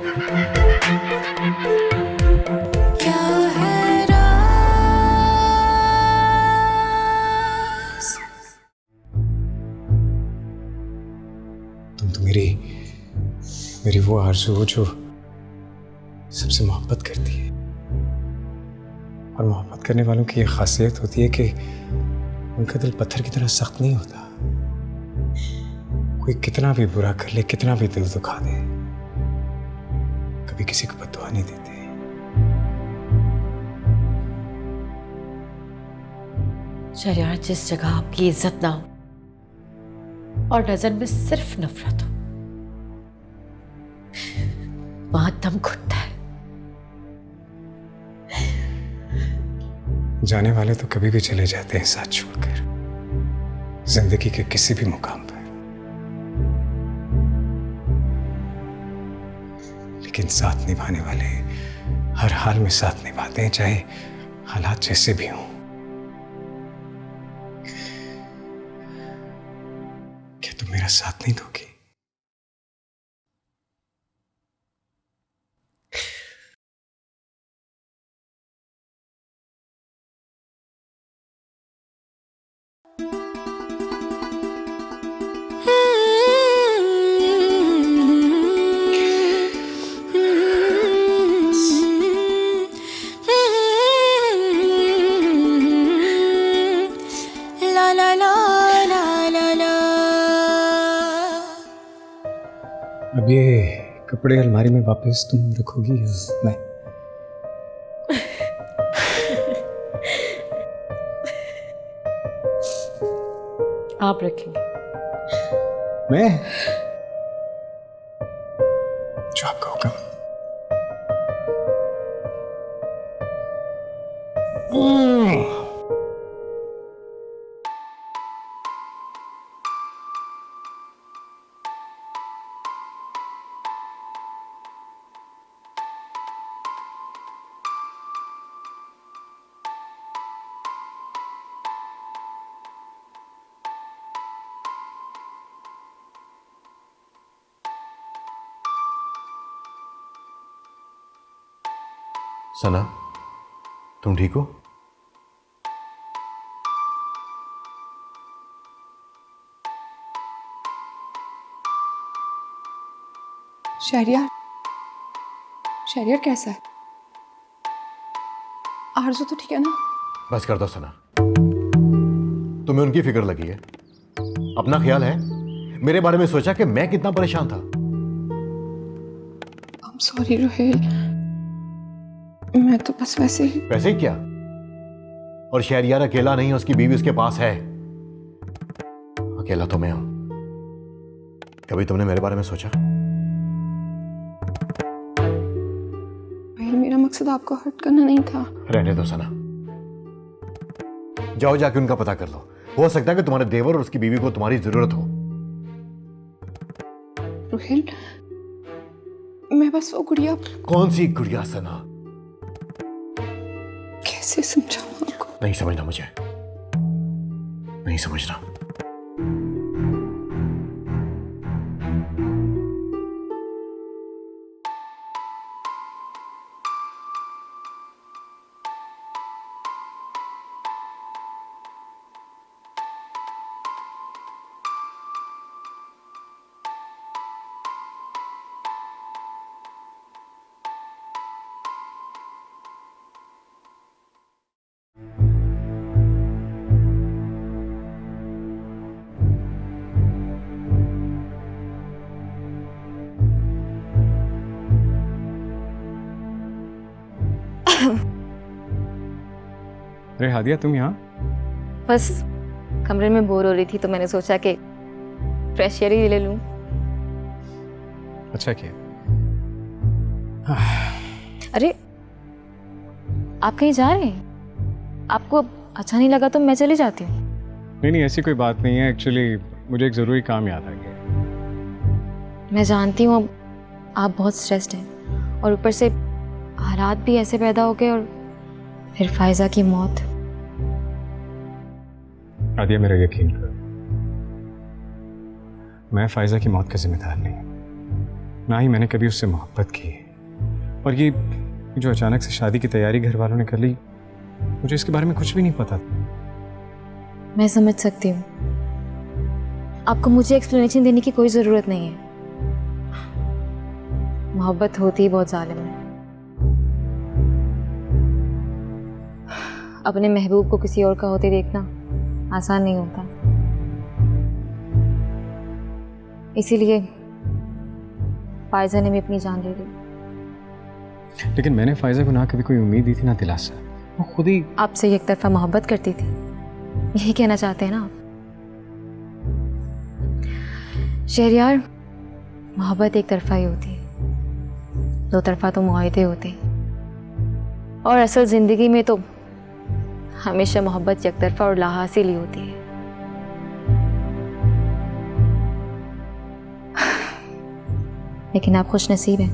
क्या है राज? तुम तो मेरी वो आरज़ू हो जो सबसे मोहब्बत करती है। और मोहब्बत करने वालों की ये खासियत होती है कि उनका दिल पत्थर की तरह सख्त नहीं होता। कोई कितना भी बुरा कर ले, कितना भी दिल दुखा दे, कभी किसी को बद्दुआ नहीं देते। शरियार, जिस जगह आपकी इज्जत ना हो और नजर में सिर्फ नफरत हो, वहां दम घुटता है। जाने वाले तो कभी भी चले जाते हैं साथ छोड़कर, जिंदगी के किसी भी मुकाम पर। लेकिन साथ निभाने वाले हर हाल में साथ निभाते हैं, चाहे हालात जैसे भी हों। क्या तुम मेरा साथ नहीं दोगी? ला ला ला ला ला ला। अब ये कपड़े अलमारी में वापस तुम रखोगी या मैं? आप रखेंगे। मैं? जो आपका हुक्म। सना, तुम ठीक हो? शहरियार, शहरियार कैसा है? आरज़ू तो ठीक है ना? बस कर दो सना, तुम्हें उनकी फिक्र लगी है। अपना ख्याल है? मेरे बारे में सोचा कि मैं कितना परेशान था? I'm sorry रोहेल, मैं तो बस वैसे ही। वैसे ही क्या? और शहरियार अकेला नहीं है, उसकी बीवी उसके पास है। अकेला तो मैं हूं। कभी तुमने मेरे बारे में सोचा? रोहेल, मेरा मकसद आपको हर्ट करना नहीं था। रहने दो सना, जाओ जाके उनका पता कर लो। हो सकता है कि तुम्हारे देवर और उसकी बीवी को तुम्हारी जरूरत हो। रोहेल, मैं बस वो गुड़िया। कौन सी गुड़िया सना? कैसे समझाऊं आपको? नहीं समझना मुझे, नहीं समझना। अरे हादिया, तुम यहाँ? बस कमरे में बोर हो रही थी तो मैंने सोचा कि फ्रेश एयर ही ले लूं। अच्छा किया। अरे आप कहीं जा रहे हैं? आपको अच्छा नहीं लगा तो मैं चली जाती हूँ। नहीं, ऐसी कोई बात नहीं है। एक्चुअली मुझे एक ज़रूरी काम याद आ गया। मैं जानती हूँ आप बहुत स्ट्रेस्ड हैं और ऊपर से हालात भी ऐसे पैदा हो गए और फिर फायजा की मौत। आदिया, मेरा यकीन करो, मैं फायजा की मौत का जिम्मेदार नहीं। ना ही मैंने कभी उससे मोहब्बत की है। और ये जो अचानक से शादी की तैयारी घर वालों ने कर ली, मुझे इसके बारे में कुछ भी नहीं पता था। मैं समझ सकती हूँ, आपको मुझे एक्सप्लेनेशन देने की कोई ज़रूरत नहीं है। मोहब्बत होती ही बहुत जालिम है। अपने महबूब को किसी और का होते देखना आसान नहीं होता, इसीलिए फायजा ने भी अपनी जान ले ली। लेकिन मैंने फायजा को ना कभी कोई उम्मीद दी थी ना दिलासा। वो खुद ही आपसे एक तरफा मोहब्बत करती थी, यही कहना चाहते हैं ना आप? शहरयार, मोहब्बत एक तरफा ही होती है, दो तरफा तो मुआहदे होते हैं। और असल जिंदगी में तो हमेशा मोहब्बत एक तरफा और लाहासिल ही होती है। लेकिन आप खुश नसीब हैं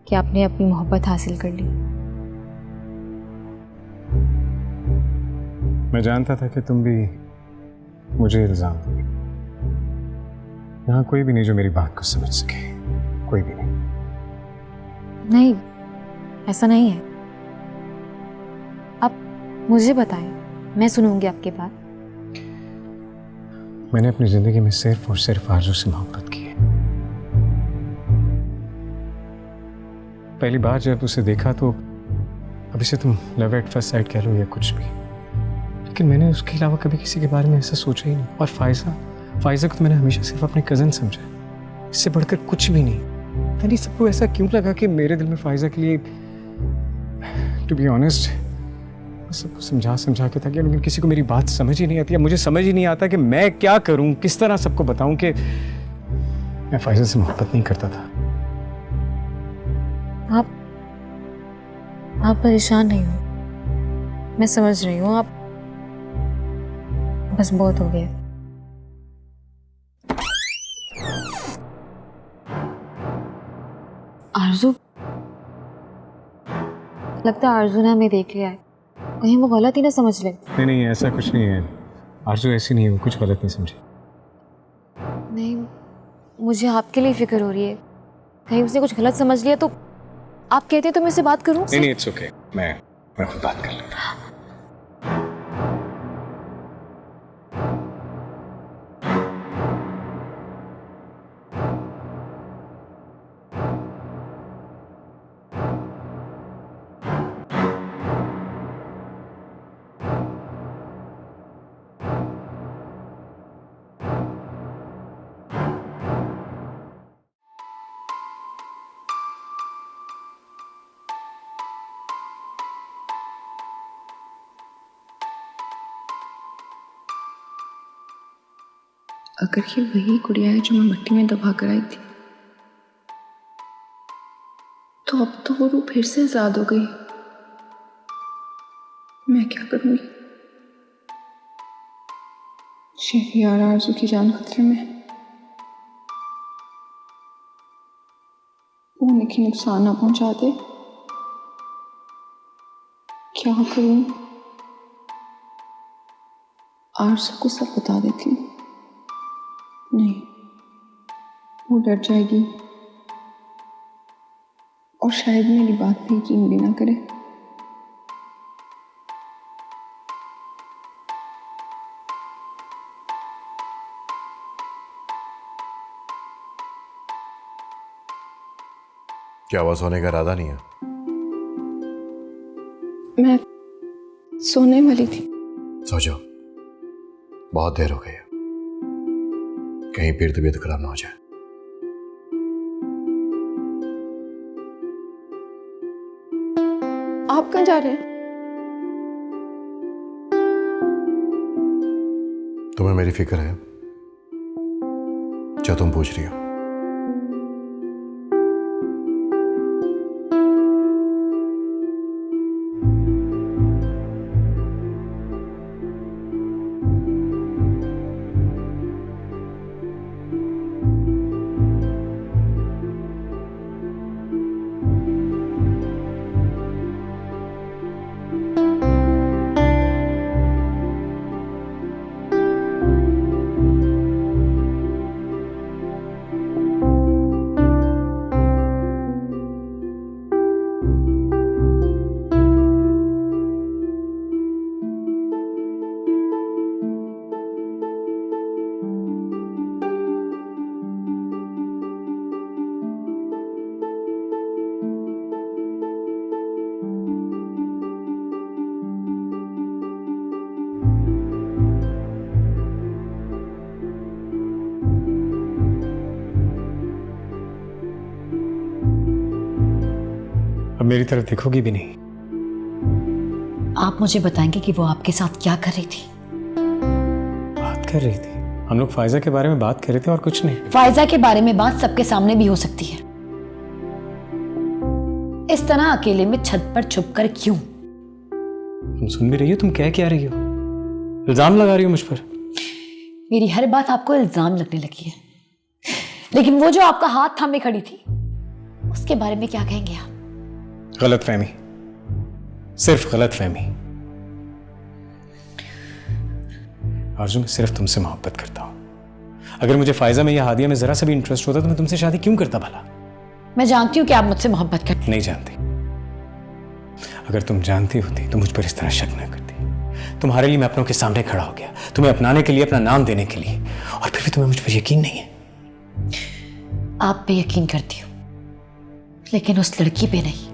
कि आपने अपनी मोहब्बत हासिल कर ली। मैं जानता था कि तुम भी मुझे इल्जाम दोगे। यहाँ कोई भी नहीं जो मेरी बात को समझ सके, कोई भी नहीं। नहीं, ऐसा नहीं है। आप मुझे बताएं, मैं सुनूंगी आपकी बात। मैंने अपनी जिंदगी में सिर्फ और सिर्फ आरज़ू से मोहब्बत की है। पहली बार जब उसे देखा तो अब इसे तुम लव एट फर्स्ट साइट कह लो या कुछ भी, लेकिन मैंने उसके अलावा कभी किसी के बारे में ऐसा सोचा ही नहीं। और फायजा को तो मैंने हमेशा सिर्फ अपने कज़न समझा, इससे बढ़कर कुछ भी नहीं। पता नहीं सबको ऐसा क्यों लगा कि मेरे दिल में फायजा के लिए, टू बी ऑनेस्ट, सबको समझा के था कि, लेकिन किसी को मेरी बात समझ ही नहीं आती। मुझे समझ ही नहीं आता कि मैं क्या करूं, किस तरह सबको बताऊं कि मैं फायजा से मोहब्बत नहीं करता था। आप परेशान नहीं हो, मैं समझ रही हूँ। आप बस बहुत हो गया। आरज़ू, लगता है आरज़ू ने हमें देख लिया है, कहीं वो गलत ही ना समझ ले। नहीं, ऐसा कुछ नहीं है। आरज़ू ऐसी नहीं है, वो कुछ गलत नहीं समझी। नहीं, मुझे आपके लिए फिक्र हो रही है, कहीं उसने कुछ गलत समझ लिया तो। आप कहते हैं तो मैं उससे बात करूं? नहीं, इट्स ओके, मैं खुद बात कर लूंगा। अगर ये वही गुड़िया है जो मैं मिट्टी में दबा कर आई थी, तो अब तो वो रूह फिर से आजाद हो गई। मैं क्या करूंगी? शहरयार आरज़ू की जान खतरे में, वो उन्हें नुकसान ना पहुंचा दे। क्या करूं? आरज़ू को सब बता देती हूँ। नहीं, वो डर जाएगी और शायद मेरी बात पे यकीन भी ना करे। क्या हुआ, सोने का इरादा नहीं है? मैं सोने वाली थी। सो जाओ, बहुत देर हो गई है, कहीं फिर तबीयत खराब ना हो जाए। आप कहाँ जा रहे हैं? तुम्हें मेरी फिक्र है जो तुम पूछ रही हो? अब मेरी तरफ देखोगी भी नहीं। आप मुझे बताएंगे कि वो आपके साथ क्या कर रही थी? बात कर रही थी, हम लोग फायजा के बारे में बात कर रहे थे और कुछ नहीं। फायजा के बारे में बात सबके सामने भी हो सकती है, इस तरह अकेले में छत पर छुप कर क्यों? तुम सुन भी रही हो? तुम कह क्या रही हो? इल्जाम लगा रही हो मुझ पर? मेरी हर बात आपको इल्जाम लगने लगी है, लेकिन वो जो आपका हाथ थामे खड़ी थी उसके बारे में क्या कहेंगे आप? गलत फहमी, सिर्फ गलत फहमी। आरजू, मैं सिर्फ तुमसे मोहब्बत करता हूं। अगर मुझे फायजा में या हादिया में जरा सा भी इंटरेस्ट होता तो मैं तुमसे शादी क्यों करता भला? मैं जानती हूं कि आप मुझसे मोहब्बत करते। नहीं जानती। अगर तुम जानती होती तो मुझ पर इस तरह शक न करती। तुम्हारे लिए मैं अपनों के सामने खड़ा हो गया, तुम्हें अपनाने के लिए, अपना नाम देने के लिए, और फिर भी तुम्हें मुझ पर यकीन नहीं है। आप पे यकीन करती हूँ, लेकिन उस लड़की पे नहीं।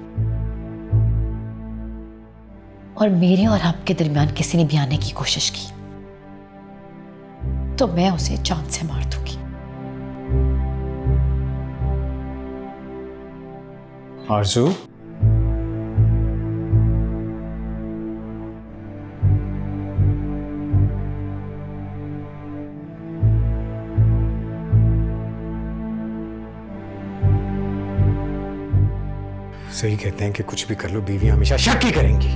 और मेरे और आपके दरमियान किसी ने भी आने की कोशिश की तो मैं उसे जान से मार दूंगी। आरजू, सही कहते हैं कि कुछ भी कर लो, बीवी हमेशा शक ही करेंगी।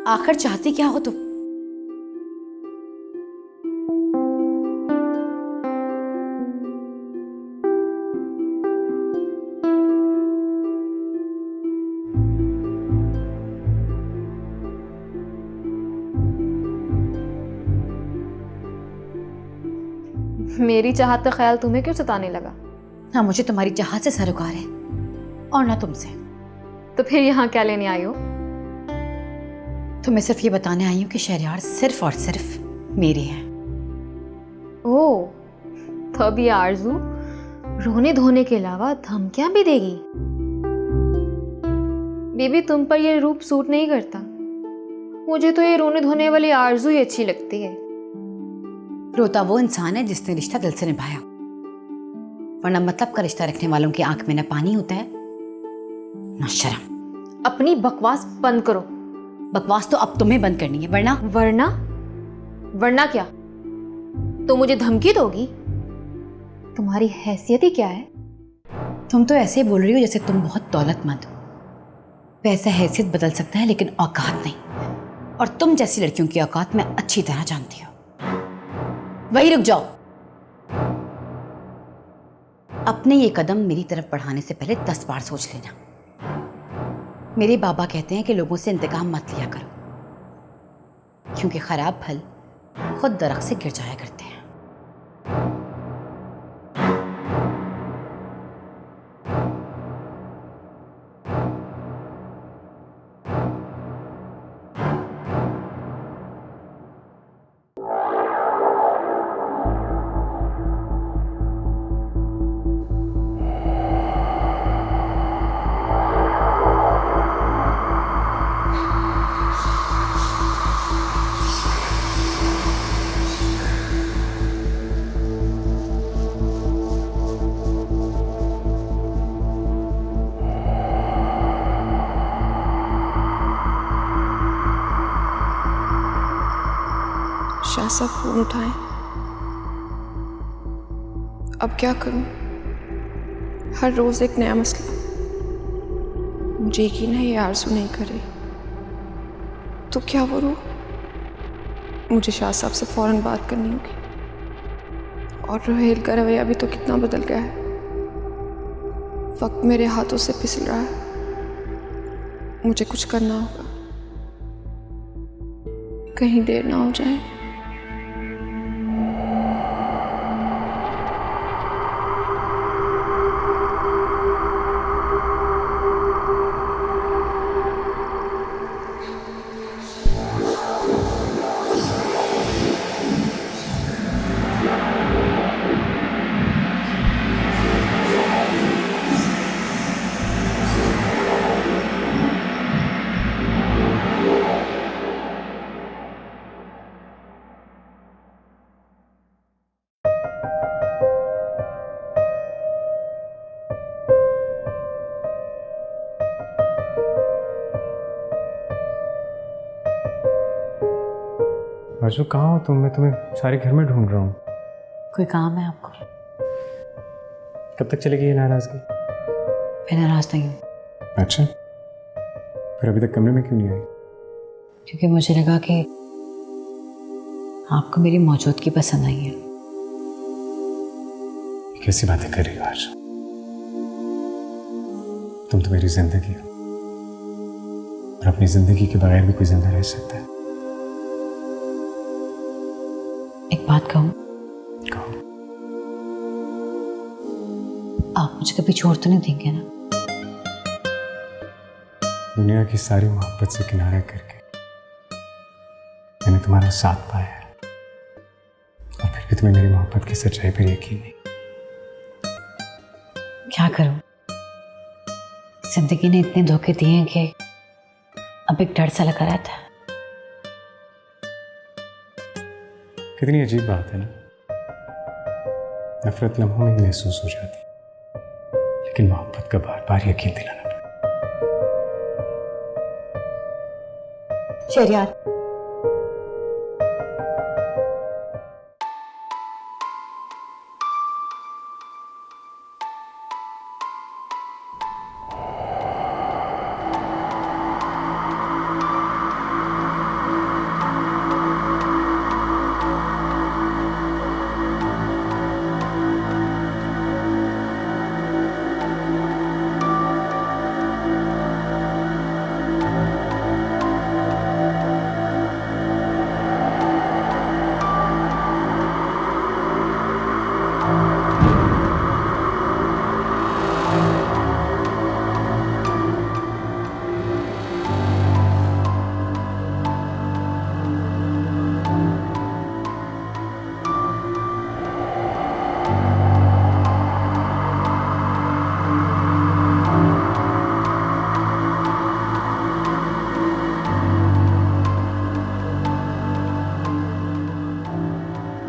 आखिर चाहती क्या हो तुम? मेरी चाहत का ख्याल तुम्हें क्यों सताने लगा? ना मुझे तुम्हारी चाहत से सरोकार है और ना तुमसे। तो फिर यहाँ क्या लेने आई हो? तो मैं सिर्फ ये बताने आई हूँ कि शहरयार सिर्फ और सिर्फ मेरी है। ओह, तो अब ये आरजू रोने धोने के अलावा धमकियां भी देगी? बेबी, तुम पर ये रूप सूट नहीं करता। मुझे तो ये रोने धोने वाली आरजू ही अच्छी लगती है। रोता वो इंसान है जिसने रिश्ता दिल से निभाया, वरना मतलब का रिश्ता रखने वालों की आंख में न पानी होता है न शर्म। अपनी बकवास बंद करो। बकवास तो अब तुम्हें बंद करनी है, वरना वरना वरना क्या? तो मुझे धमकी दोगी? तुम्हारी हैसियत ही क्या है? तुम तो ऐसे बोल रही हो जैसे तुम बहुत दौलतमंद हो। पैसा हैसियत बदल सकता है लेकिन औकात नहीं, और तुम जैसी लड़कियों की औकात मैं अच्छी तरह जानती हूँ। वही रुक जाओ। अपने ये कदम मेरी तरफ बढ़ाने से पहले 10 बार सोच लेना। मेरे बाबा कहते हैं कि लोगों से इंतकाम मत लिया करो, क्योंकि खराब फल खुद दरख्त से गिर जाया करते हैं। शाह साहब फोन उठाएं। अब क्या करूं? हर रोज एक नया मसला। मुझे यकीन है ये आरज़ू नहीं करे तो क्या वो रो? मुझे शाह साहब से फौरन बात करनी होगी। और रोहेल का रवैया भी तो कितना बदल गया है। वक्त मेरे हाथों से फिसल रहा है। मुझे कुछ करना होगा, कहीं देर ना हो जाए। आरजू कहाँ हो तुम? मैं तुम्हें सारे घर में ढूंढ रहा हूँ। कोई काम है आपको? कब तक चलेगी ये नाराजगी? मैं नाराज नहीं हूँ, अच्छा, फिर अभी तक कमरे में क्यों नहीं आई? क्योंकि मुझे लगा कि आपको मेरी मौजूदगी पसंद आई है। कैसी बातें कर रही हो आरजू? तुम तो मेरी जिंदगी हो और अपनी जिंदगी के बगैर भी कोई जिंदा रह सकता है। एक बात कहूँ? कहो। आप मुझे कभी छोड़ तो नहीं देंगे ना? दुनिया की सारी मोहब्बत से किनारा करके मैंने तुम्हारा साथ पाया है और फिर भी तुम्हें मेरी मोहब्बत की सच्चाई पर यकीन नहीं। क्या करूं? जिंदगी ने इतने धोखे दिए हैं कि अब एक डर सा लगा रहता है। कितनी अजीब बात है ना, नफरत लम्हों में महसूस हो जाती लेकिन मोहब्बत का बार बार यकीन दिलाना पड़ता। शहरयार,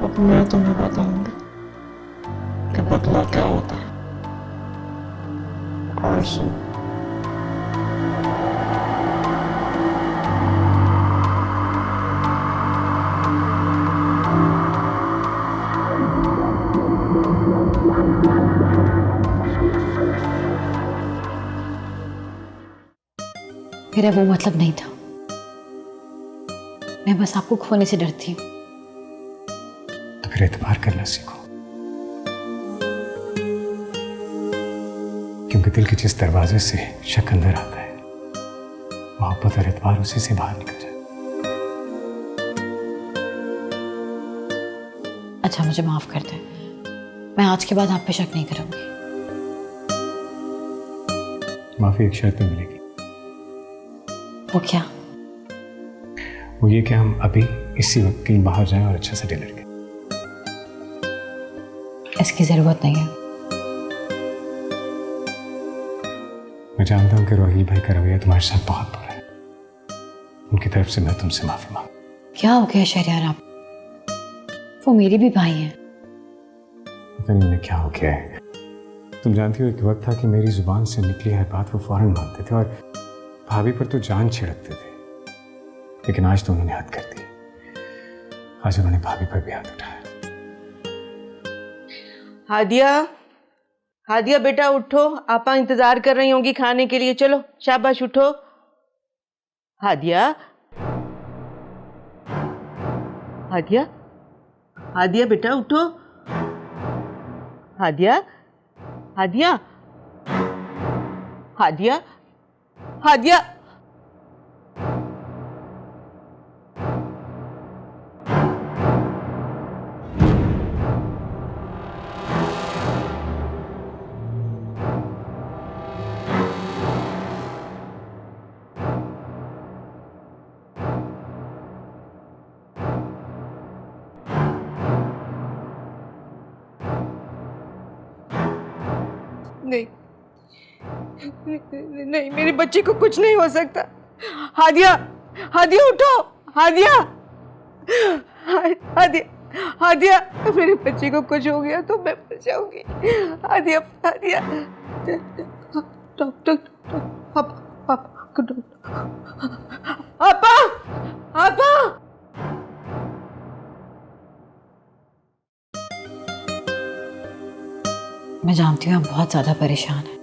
अब मैं तुम्हें बताऊंगी कि बदला क्या होता है। आरज़ू, मेरा वो मतलब नहीं था। मैं बस आपको खोने से डरती हूँ। तो फिर एतबार करना सीखो, क्योंकि दिल के जिस दरवाजे से शक अंदर आता है, मोहब्बत और एतबार उसी से बाहर निकल जाए। अच्छा, मुझे माफ कर दे। मैं आज के बाद आप पे शक नहीं करूंगी। माफी एक शर्त पे मिलेगी। वो क्या? वो ये कि हम अभी इसी वक्त कहीं बाहर जाएं और अच्छा सा डिनर करें। इसकी जरूरत नहीं है। मैं जानता हूं कि रोहिल भाई का रवैया तुम्हारे साथ बहुत बुरा है। उनकी तरफ से मैं तुमसे माफी मांग। क्या हो गया शहरयार? आप, वो मेरे भी भाई हैं। पता नहीं उन्हें क्या हो गया है। तुम जानती हो एक वक्त था कि मेरी जुबान से निकली हर बात वो फौरन मानते थे और भाभी पर तो जान छिड़कते थे, लेकिन आज तो उन्होंने हद कर दी। आज उन्होंने भाभी पर भी हाथ उठाया। हादिया, हादिया बेटा उठो, आपा इंतजार कर रही होंगी खाने के लिए। चलो शाबाश उठो। हादिया, हादिया, हादिया बेटा उठो। हादिया, हादिया, हादिया, हादिया। नहीं नहीं, मेरी बच्ची को कुछ नहीं हो सकता। हादिया, हादिया उठो। हादिया, हादिया, हादिया, मेरी बच्ची को कुछ हो गया तो मैं मर जाऊंगी। हादिया, हादिया, डॉक्टर, पापा, पापा, पापा। मैं जानती हूँ आप बहुत ज़्यादा परेशान हैं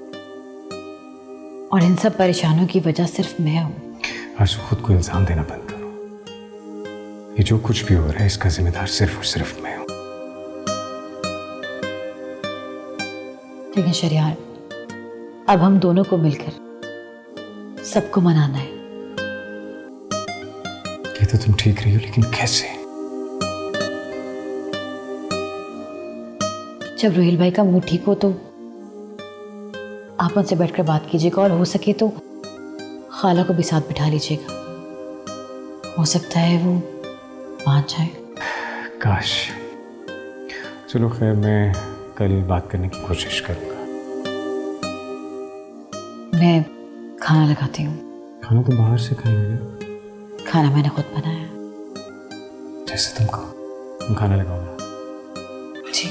और इन सब परेशानियों की वजह सिर्फ मैं हूँ। आरज़ू, खुद को इल्जाम देना बंद करो। ये जो कुछ भी हो रहा है इसका जिम्मेदार सिर्फ और सिर्फ मैं हूँ। लेकिन शरियार, अब हम दोनों को मिलकर सबको मनाना है। कहते तुम ठीक रही हो, लेकिन कैसे? जब रोहिल भाई का मुंह ठीक हो तो आप उनसे बैठकर बात कीजिएगा और हो सके तो खाला को भी साथ बिठा लीजिएगा। हो सकता है वो मान जाए। काश। चलो खैर, मैं कल बात करने की कोशिश करूंगा। मैं खाना लगाती हूँ। खाना तो बाहर से खाएंगे। खाना मैंने खुद बनाया। जैसे तुम कहो। तुम खाना लगाओ ना। जी।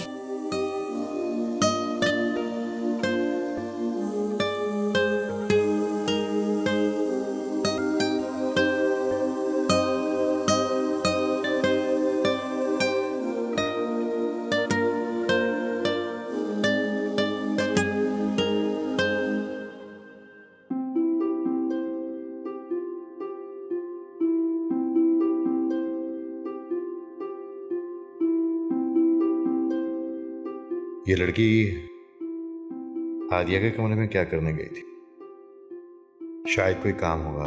ये लड़की हादिया के कमरे में क्या करने गई थी? शायद कोई काम होगा,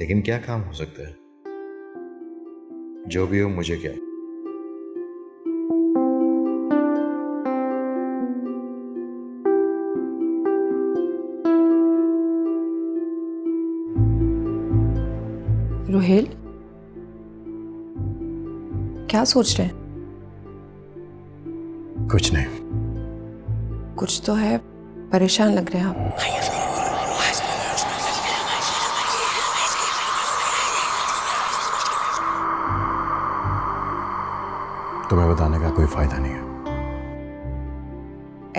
लेकिन क्या काम हो सकता है? जो भी हो, मुझे क्या। रोहेल, क्या सोच रहे हैं? कुछ नहीं। कुछ तो है, परेशान लग रहे हैं आप। तुम्हें बताने का कोई फायदा नहीं है।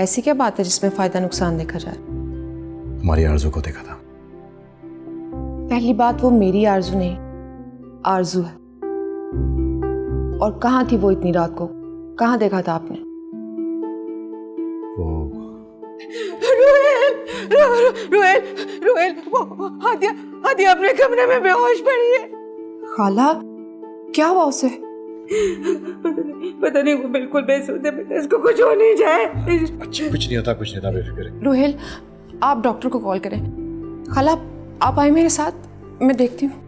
ऐसी क्या बात है जिसमें फायदा नुकसान देखा जाए? तुम्हारी आरज़ू को देखा था। पहली बात, वो मेरी आरज़ू नहीं, आरज़ू है। और कहाँ थी वो इतनी रात को? कहाँ देखा था आपने? वो रोहेल, रोहेल, वो हादिया, हादिया अपने कमरे में बेहोश पड़ी है। खाला, क्या हुआ उसे? पता नहीं, वो बिल्कुल बेसुध है बेटा, इसको कुछ हो नहीं जाए। कुछ नहीं होता, कुछ नहीं होता, बेफिक्र है। रोहेल, आप डॉक्टर को कॉल करें। खाला, आप आए मेरे साथ, मैं देखती हूँ।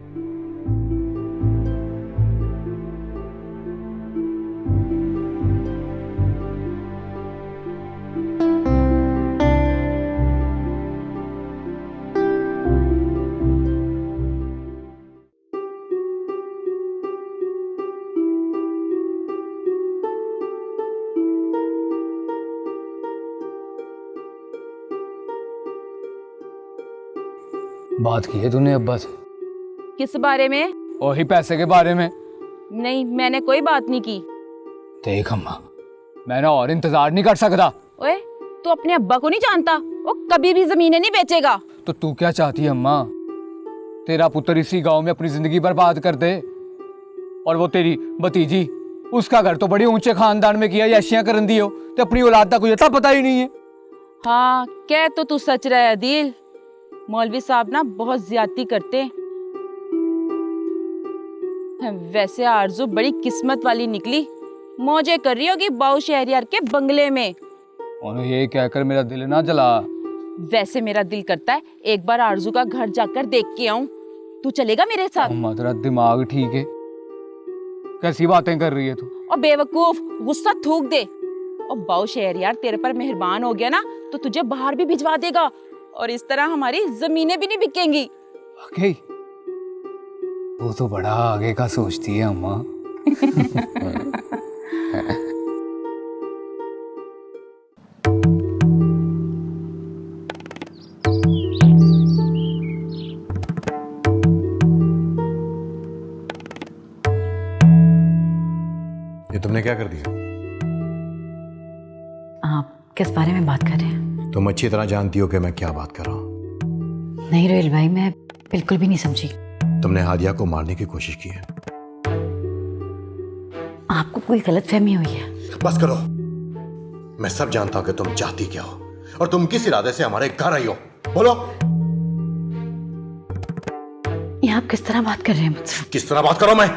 बात की है तूने अब्बा से? किस बारे में? वही पैसे के बारे में। नहीं, मैंने कोई बात नहीं की। देख अम्मा, मैंने और इंतजार नहीं कर सकता। ओए, तू अपने अब्बा को नहीं जानता? वो कभी भी जमीनें नहीं बेचेगा। तो तू क्या चाहती है अम्मा? तेरा पुत्र इसी गांव में अपनी जिंदगी बर्बाद कर दे और वो तेरी भतीजी, उसका घर तो बड़े ऊंचे खानदान में किया, यशियां करन दी हो तो अपनी औलाद का कोई इतना पता ही नहीं है। हाँ, कह तो तू सच रहा है अदील। मौलवी साहब ना बहुत ज्यादती करते हैं। वैसे आरजू बड़ी किस्मत वाली निकली, मौजे कर रही होगी बाऊ शहरियार के बंगले में। और ये कहकर मेरा दिल ना जला। वैसे मेरा दिल करता है एक बार आरजू का घर जाकर देख के आऊं। तू चलेगा मेरे साथ? अम्मा तेरा दिमाग ठीक है? कैसी बातें कर रही है तू? और बेवकूफ, गुस्सा थूक दे। और बाऊ शहरियार तेरे पर मेहरबान हो गया ना तो तुझे बाहर भी भिजवा देगा, और इस तरह हमारी जमीनें भी नहीं बिकेंगी। वाकई वो तो बड़ा आगे का सोचती है अम्मा। ये तुमने क्या कर दिया? आप किस बारे में बात कर रहे हैं? तुम अच्छी तरह जानती हो कि मैं क्या बात कर रहा हूँ। नहीं रोहिल भाई, मैं बिल्कुल भी नहीं समझी। तुमने हादिया को मारने की कोशिश की है। आपको कोई गलतफहमी हुई है। बस करो। मैं सब जानता हूं कि तुम चाहती क्या हो और तुम किस इरादे से हमारे घर आई हो। बोलो। ये आप किस तरह बात कर रहे हैं मुझसे? किस तरह बात कर रहा हूं मैं?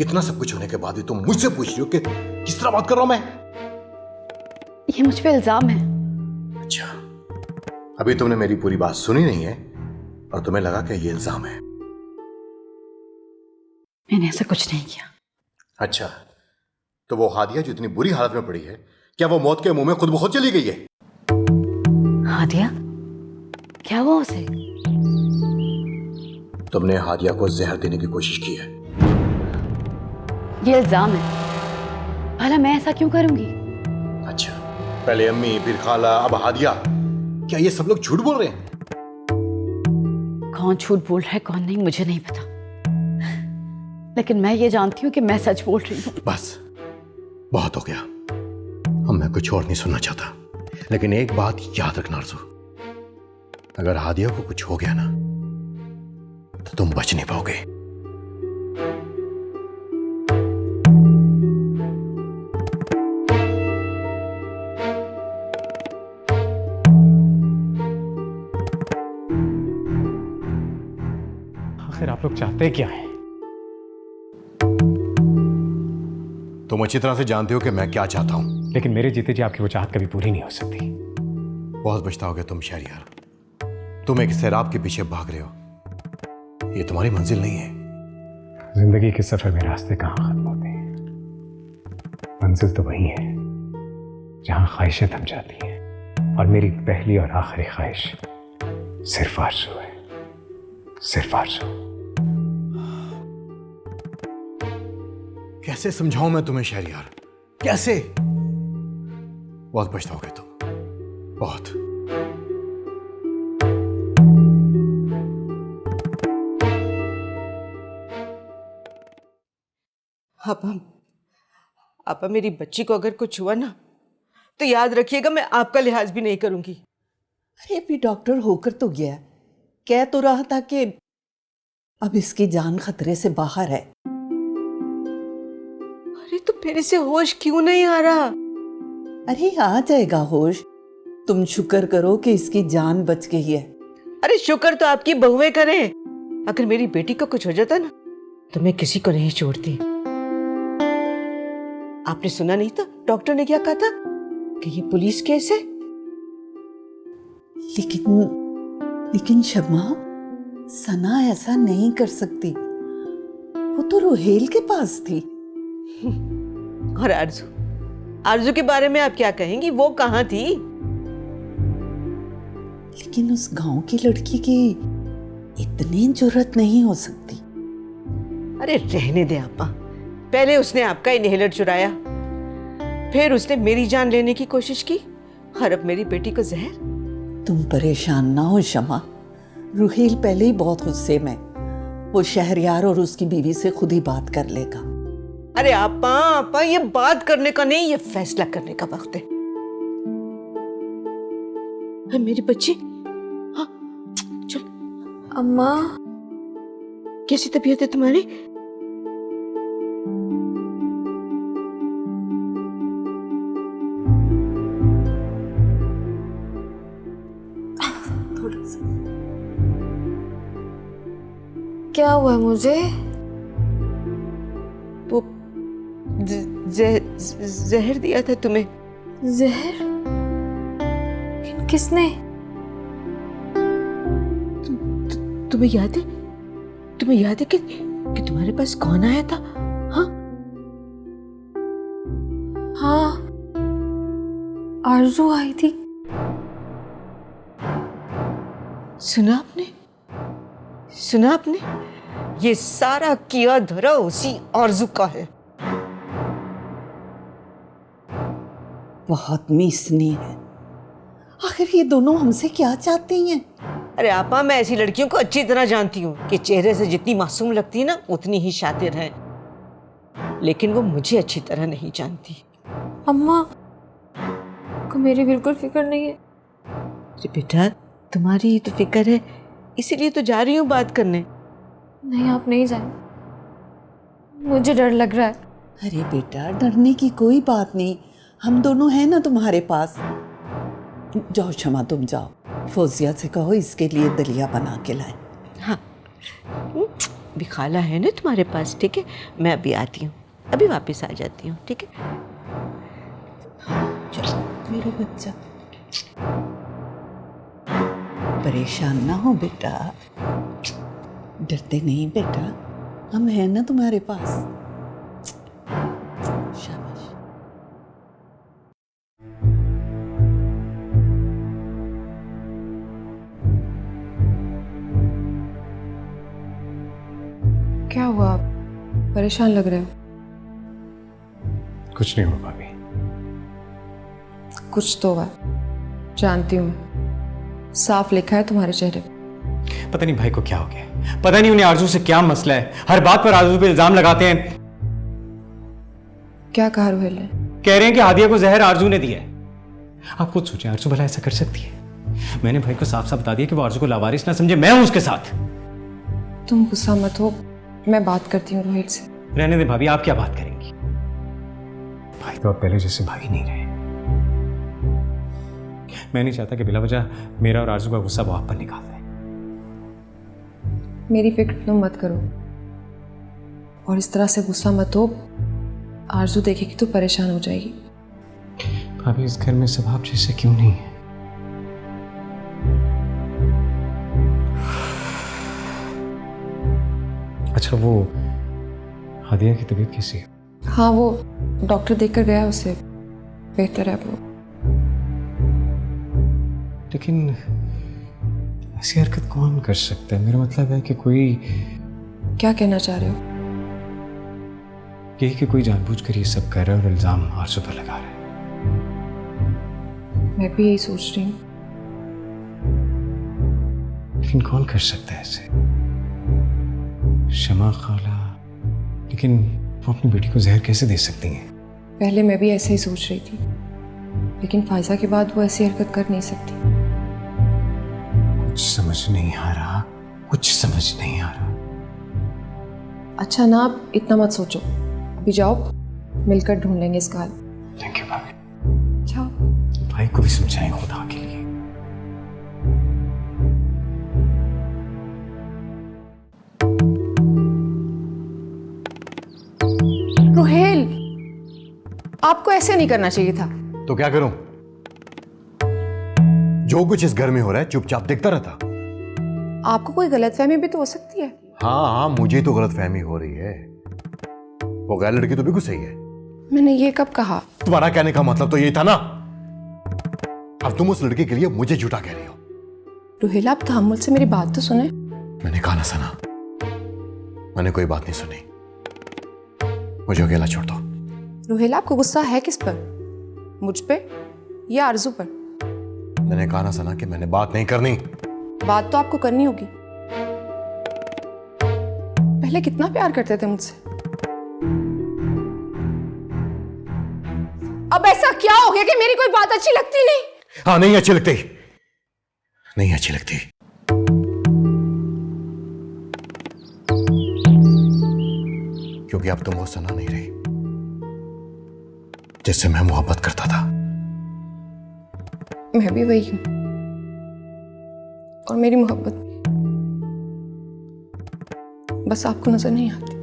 इतना सब कुछ होने के बाद भी तुम मुझसे पूछ रही हो कि किस तरह बात कर रहा हूं मैं? ये मुझ पे इल्जाम है। अच्छा, अभी तुमने मेरी पूरी बात सुनी नहीं है और तुम्हें लगा कि ये इल्जाम है। मैंने ऐसा कुछ नहीं किया। अच्छा, तो वो हादिया जो इतनी बुरी हालत में पड़ी है, क्या वो मौत के मुंह में खुद ब खुद चली गई है? हादिया? क्या हुआ उसे? तुमने हादिया को जहर देने की कोशिश की है। ये इल्जाम है। भला मैं ऐसा क्यों करूंगी? अच्छा, पहले अम्मी, फिर खाला, अब हादिया। क्या ये सब लोग झूठ बोल रहे हैं? कौन झूठ बोल रहा है कौन नहीं मुझे नहीं पता, लेकिन मैं ये जानती हूँ कि मैं सच बोल रही हूँ। बस, बहुत हो गया। अब मैं कुछ और नहीं सुनना चाहता, लेकिन एक बात याद रखना आरज़ू, अगर हादिया को कुछ हो गया ना तो तुम बच नहीं पाओगे। आखिर आप लोग चाहते क्या हैं? तुम अच्छी तरह से जानते हो कि मैं क्या चाहता हूं। लेकिन मेरे जीते जी आपकी वो चाहत कभी पूरी नहीं हो सकती। बहुत पछताओगे तुम शहरियार। तुम एक सैराब के पीछे भाग रहे हो, ये तुम्हारी मंजिल नहीं है। जिंदगी के सफर में रास्ते कहाँ खत्म होते हैं? मंजिल तो वही है जहां ख्वाहिशें थम जाती हैं, और मेरी पहली और आखिरी ख्वाहिश सिर्फ आरज़ू है, सिर्फ आरज़ू। कैसे समझाऊं मैं तुम्हें शहरियार, कैसे? बहुत पछताओगे तुम, बहुत। आपा मेरी बच्ची को अगर कुछ हुआ ना तो याद रखिएगा मैं आपका लिहाज भी नहीं करूंगी। अरे अभी डॉक्टर होकर तो गया, कह तो रहा था कि अब इसकी जान खतरे से बाहर है। अरे तो फिर इसे होश क्यों नहीं आ रहा? अरे आ जाएगा होश, तुम शुक्र करो कि इसकी जान बच गई है। अरे शुक्र तो आपकी बहुएं करें। अगर मेरी बेटी को कुछ हो जाता ना तो मैं किसी को नहीं छोड़ती। आपने सुना नहीं था डॉक्टर ने क्या कहा था कि ये पुलिस केस है? लेकिन शमा, सना ऐसा नहीं कर सकती, वो तो रुहेल के पास थी। और आरजू के बारे में आप क्या कहेंगी? वो कहाँ थी? लेकिन उस गांव की लड़की की इतनी जुर्रत नहीं हो सकती। अरे रहने दे आपा, पहले उसने आपका इनहेलर चुराया, फिर उसने मेरी जान लेने की कोशिश की, और अब मेरी बेटी को जहर। तुम परेशान ना हो शमा, रुहेल पहले ही बहुत गुस्से में, वो शहरयार और उसकी बीवी से खुद ही बात कर लेगा। अरे आपा ये बात करने का नहीं, ये फैसला करने का वक्त है। मेरी बच्ची, हाँ चल। अम्मा, कैसी तबीयत है तुम्हारी? क्या हुआ है मुझे? वो जहर दिया था तुम्हें। जहर? किसने? तुम्हें याद है? तुम्हें याद है कि तुम्हारे पास कौन आया था? हाँ हाँ, आरजू आई थी। सुना आपने? सुना आपने? ये सारा किया धरा उसी आरजू का है। बहुत मीसनी है। आखिर ये दोनों हमसे क्या चाहती हैं? अरे आपा, मैं ऐसी लड़कियों को अच्छी तरह जानती हूँ कि चेहरे से जितनी मासूम लगती है ना, उतनी ही शातिर है। लेकिन वो मुझे अच्छी तरह नहीं जानती। अम्मा को मेरी बिल्कुल फिक्र नहीं है। अरे बेटा, तुम्हारी ही तो फिक्र है, इसीलिए तो जा रही हूँ बात करने। नहीं, आप नहीं जाए, मुझे डर लग रहा है। अरे बेटा, डरने की कोई बात नहीं, हम दोनं हैं ना तुम्हारे पास। जाओ शमा, तुम जाओ, फौजिया से कहो इसके लिए दलिया बना के लाए। हाँ, भी खाला है ना तुम्हारे पास, ठीक है? मैं अभी आती हूँ, अभी वापस आ जाती हूँ, ठीक है? चलो मेरा बच्चा, परेशान ना हो बेटा, डरते नहीं बेटा, हम हैं ना तुम्हारे पास। शाबाश। क्या हुआ? आप परेशान लग रहे हो। कुछ नहीं हुआ भाभी। कुछ तो हुआ, जानती हूँ मैं, साफ लिखा है तुम्हारे चेहरे पे। पता नहीं भाई को क्या हो गया, पता नहीं उन्हें आरजू से क्या मसला है, हर बात पर आरजू पे इल्जाम लगाते हैं। क्या कहा रुहेल ने? कह रहे हैं कि हादिया को जहर आरजू ने दिया है। आप खुद सोचें, आरजू भला ऐसा कर सकती है? मैंने भाई को साफ साफ बता दिया कि वो आरजू को लावारिस ना समझे, मैं हूं उसके साथ। तुम गुस्सा मत हो, मैं बात करती हूँ रुहेल से। रहने दे भाभी, आप क्या बात करेंगी? भाई तो अब पहले जैसे भाई नहीं रहे। मैं नहीं चाहता कि बिला वजह मेरा और आरजू का गुस्सा वो आप पर निकाल दे। मेरी फिक्र तुम मत करो, और इस तरह से गुस्सा मत हो, आरजू देखेगी तो परेशान हो जाएगी। भाभी, इस घर में सब आप जैसे क्यों नहीं है? अच्छा, वो हादिया की तबीयत कैसी है? हाँ, वो डॉक्टर देखकर गया, उसे बेहतर है वो। लेकिन ऐसी हरकत कौन कर सकता है? मेरा मतलब है कि कोई, क्या कहना चाह रहे हो? यही कि कोई जानबूझकर ये सब कर रहा है और इल्जाम आरजू पर लगा रहा है। मैं भी यही सोच रही हूँ। लेकिन कौन कर सकता है ऐसे? शमा खाला, लेकिन वो अपनी बेटी को जहर कैसे दे सकती हैं? पहले मैं भी ऐसे ही सोच रही थी, लेकिन फायजा के बाद वो ऐसी हरकत कर नहीं सकती। कुछ समझ नहीं आ रहा, कुछ समझ नहीं आ रहा। अच्छा ना, आप इतना मत सोचो, अभी जाओ, मिलकर ढूंढ लेंगे इसका हल। थैंक यू भाभी। जाओ। भाई को भी समझाएं खुदा के लिए। रुहेल, आपको ऐसे नहीं करना चाहिए था। तो क्या करूं? जो कुछ इस घर में हो रहा है चुपचाप देखता रहता। आपको कोई गलतफहमी भी तो हो सकती है। हाँ हाँ, मुझे तो गलतफहमी हो रही है। वो गैर लड़की तो बिल्कुल सही है। मैंने ये कब कहा? तुम्हारा कहने का मतलब तो ये था ना। अब तुम उस लड़के के लिए मुझे झूठा कह रही हो। रुहेल, आप तहम्मुल से मेरी बात तो सुने। मैंने कहा ना सना, मैंने कोई बात नहीं सुनी। मुझे अकेला छोड़ दो। रुहेल, आपको गुस्सा है किस पर? मुझ पे या आरजू पर? मैंने कहा ना सना कि मैंने बात नहीं करनी। बात तो आपको करनी होगी। पहले कितना प्यार करते थे मुझसे, अब ऐसा क्या हो गया कि मेरी कोई बात अच्छी लगती नहीं? हाँ, नहीं अच्छी लगती, नहीं अच्छी लगती। क्योंकि अब तुम वो सना नहीं रही जिससे मैं मोहब्बत करता था। मैं भी वही हूं, और मेरी मोहब्बत बस आपको नजर नहीं आती।